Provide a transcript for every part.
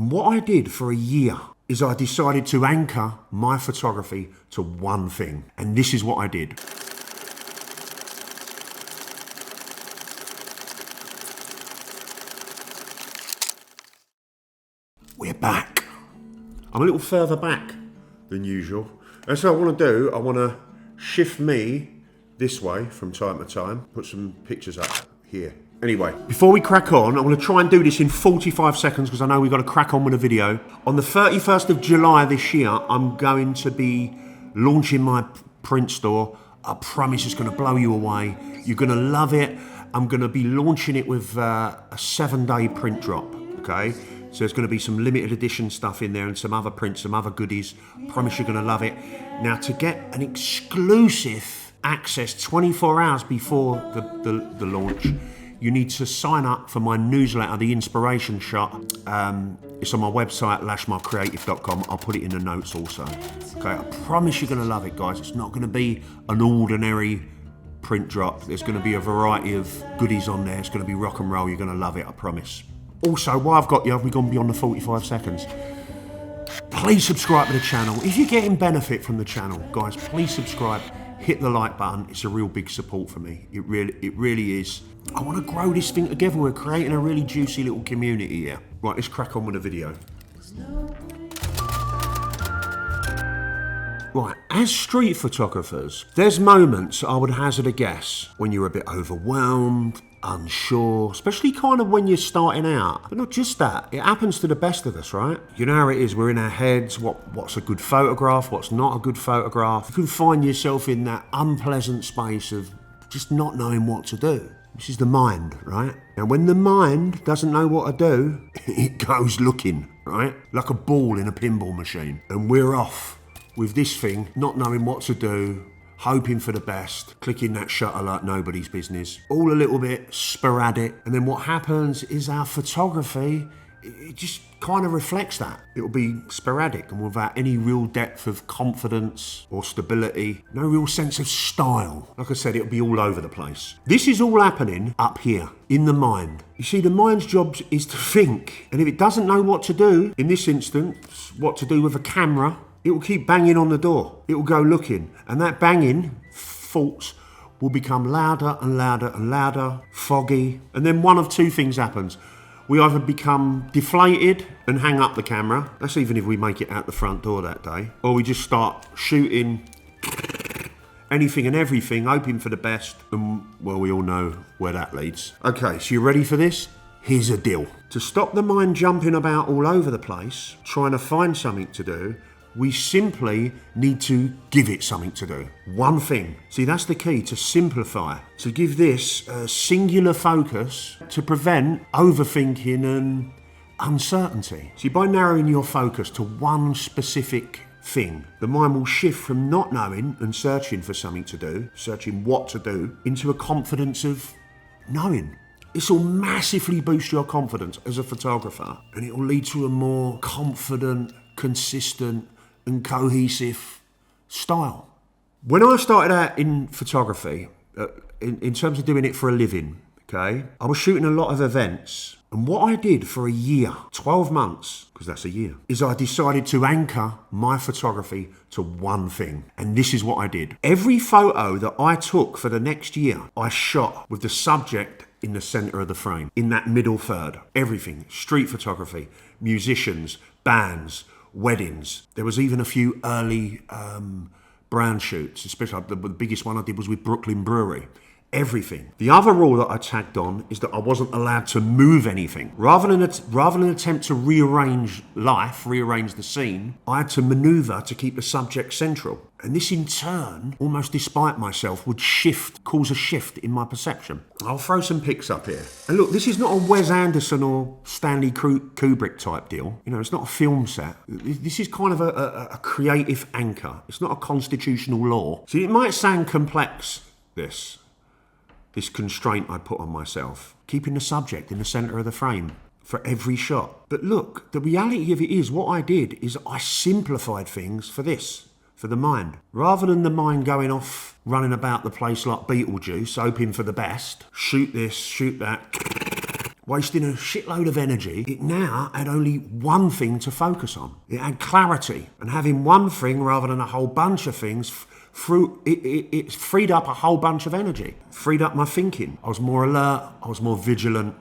And what I did for a year is I decided to anchor my photography to one thing. And this is what I did. We're back. I'm a little further back than usual. That's what I want to do. I want to shift me this way from time to time. Put some pictures up here. Anyway, before we crack on, I'm going to try and do this in 45 seconds because I know we've got to crack on with a video. On the 31st of July this year, I'm going to be launching my print store. I promise it's going to blow you away. You're going to love it. I'm going to be launching it with a 7-day print drop, okay? So there's going to be some limited edition stuff in there and some other prints, some other goodies. I promise you're going to love it. Now, to get an exclusive access 24 hours before the launch, you need to sign up for my newsletter, The Inspiration Shot. It's on my website, lashmarcreative.com. I'll put it in the notes also. Okay, I promise you're going to love it, guys. It's not going to be an ordinary print drop. There's going to be a variety of goodies on there. It's going to be rock and roll. You're going to love it, I promise. Also, while I've got you, we've gone beyond the 45 seconds. Please subscribe to the channel. If you're getting benefit from the channel, guys, please subscribe. Hit the like button. It's a real big support for me. It really is. I want to grow this thing together. We're creating a really juicy little community here. Right, let's crack on with the video. Right, as street photographers, there's moments, I would hazard a guess, when you're a bit overwhelmed, unsure, especially kind of when you're starting out. But not just that, it happens to the best of us, right? You know how it is, we're in our heads, what's a good photograph, what's not a good photograph. You can find yourself in that unpleasant space of just not knowing what to do. This is the mind, right? Now, when the mind doesn't know what to do, it goes looking, right? Like a ball in a pinball machine. And we're off with this thing, not knowing what to do, hoping for the best, clicking that shutter like nobody's business. All a little bit sporadic. And then what happens is our photography, it just kind of reflects that. It'll be sporadic and without any real depth of confidence or stability, no real sense of style. Like I said, it'll be all over the place. This is all happening up here in the mind. You see, the mind's job is to think. And if it doesn't know what to do, in this instance, what to do with a camera, it will keep banging on the door. It will go looking. And that banging, thoughts, will become louder and louder and louder, foggy. And then one of two things happens. We either become deflated and hang up the camera. That's even if we make it out the front door that day. Or we just start shooting anything and everything, hoping for the best. And, well, we all know where that leads. Okay, so you ready for this? Here's a deal. To stop the mind jumping about all over the place, trying to find something to do, we simply need to give it something to do. One thing. See, that's the key, to simplify. To give this a singular focus to prevent overthinking and uncertainty. See, by narrowing your focus to one specific thing, the mind will shift from not knowing and searching for something to do, searching what to do, into a confidence of knowing. This will massively boost your confidence as a photographer, and it will lead to a more confident, consistent, and cohesive style. When I started out in photography, in terms of doing it for a living, okay, I was shooting a lot of events. And what I did for a year, 12 months, because that's a year, is I decided to anchor my photography to one thing. And this is what I did. Every photo that I took for the next year, I shot with the subject in the center of the frame, in that middle third. Everything, street photography, musicians, bands, weddings. There was even a few early brand shoots, especially the biggest one I did was with Brooklyn Brewery. Everything. The other rule that I tagged on is that I wasn't allowed to move anything. Rather than attempt to rearrange life, rearrange the scene, I had to maneuver to keep the subject central. And this in turn, almost despite myself, would cause a shift in my perception. I'll throw some pics up here. And look, this is not a Wes Anderson or Stanley Kubrick type deal. You know, it's not a film set. This is kind of a creative anchor. It's not a constitutional law. See, it might sound complex, this constraint I put on myself, keeping the subject in the center of the frame for every shot. But look, the reality of it is, what I did is I simplified things for the mind. Rather than the mind going off, running about the place like Beetlejuice, hoping for the best, shoot this, shoot that. wasting a shitload of energy. It now had only one thing to focus on. It had clarity, and having one thing rather than a whole bunch of things it freed up a whole bunch of energy, freed up my thinking. I was more alert, I was more vigilant,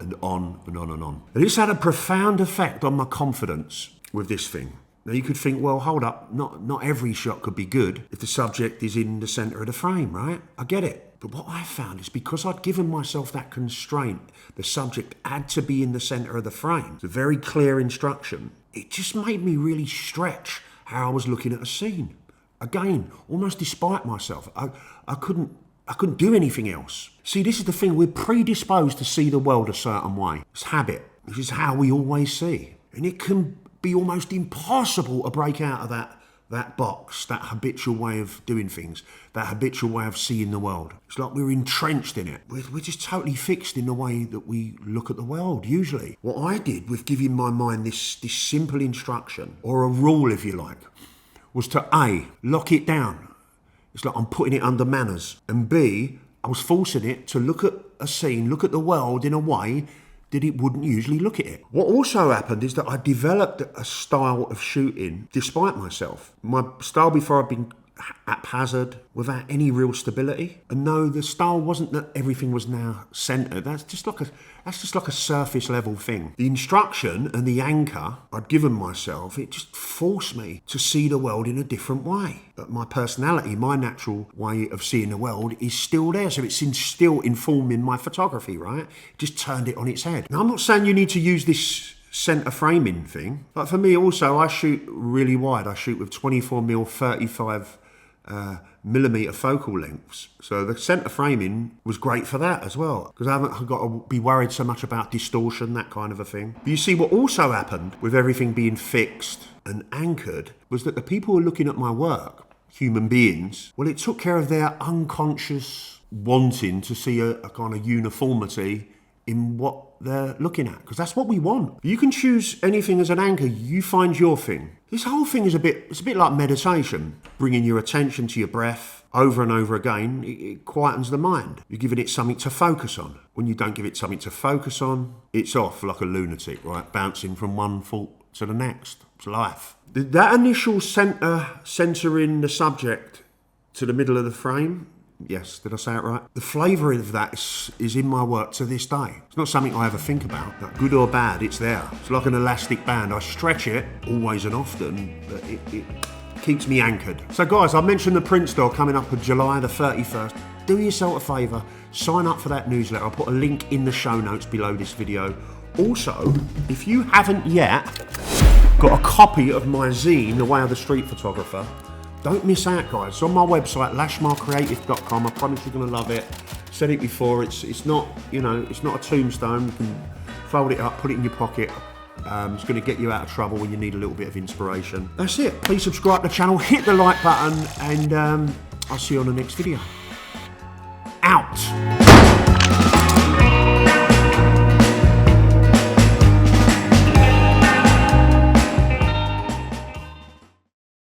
and on and on and on. And this had a profound effect on my confidence with this thing. Now you could think, well, hold up, not every shot could be good if the subject is in the centre of the frame, right? I get it. But what I found is because I'd given myself that constraint, the subject had to be in the centre of the frame. It's a very clear instruction. It just made me really stretch how I was looking at a scene. Again, almost despite myself. I couldn't do anything else. See, this is the thing. We're predisposed to see the world a certain way. It's habit. This is how we always see. And it can be almost impossible to break out of that box, that habitual way of doing things, that habitual way of seeing the world. It's like we're entrenched in it. We're just totally fixed in the way that we look at the world, usually. What I did with giving my mind this simple instruction, or a rule if you like, was to A, lock it down. It's like I'm putting it under manners. And B, I was forcing it to look at a scene, look at the world in a way that it wouldn't usually look at it. What also happened is that I developed a style of shooting despite myself. My style before I'd been haphazard, without any real stability. And no, the style wasn't that everything was now centered. That's just like a surface level thing. The instruction and the anchor I'd given myself, it just forced me to see the world in a different way. But my personality, my natural way of seeing the world is still there. So it's still informing my photography, right? Just turned it on its head. Now, I'm not saying you need to use this center framing thing, but for me also, I shoot really wide. I shoot with 24mm 35 millimeter focal lengths, so the center framing was great for that as well, because I haven't got to be worried so much about distortion, that kind of a thing. But you see, what also happened with everything being fixed and anchored was that the people who were looking at my work, human beings, well, it took care of their unconscious wanting to see a kind of uniformity in what they're looking at, because that's what we want. You can choose anything as an anchor. You find your thing. This whole thing is it's a bit like meditation, bringing your attention to your breath over and over again. It quietens the mind. You're giving it something to focus on. When you don't give it something to focus on, it's off like a lunatic, right? Bouncing from one thought to the next. It's life. That initial centering the subject to the middle of the frame, yes, did I say it right? The flavour of that is in my work to this day. It's not something I ever think about. Like, good or bad, it's there. It's like an elastic band. I stretch it always and often, but it keeps me anchored. So guys, I mentioned the print store coming up on July the 31st. Do yourself a favour, sign up for that newsletter. I'll put a link in the show notes below this video. Also, if you haven't yet got a copy of my zine, The Way of the Street Photographer, don't miss out, guys. It's on my website, lashmarcreative.com. I promise you're going to love it. Said it before. It's not, it's not a tombstone. You can fold it up, put it in your pocket. It's going to get you out of trouble when you need a little bit of inspiration. That's it. Please subscribe to the channel, hit the like button, and I'll see you on the next video.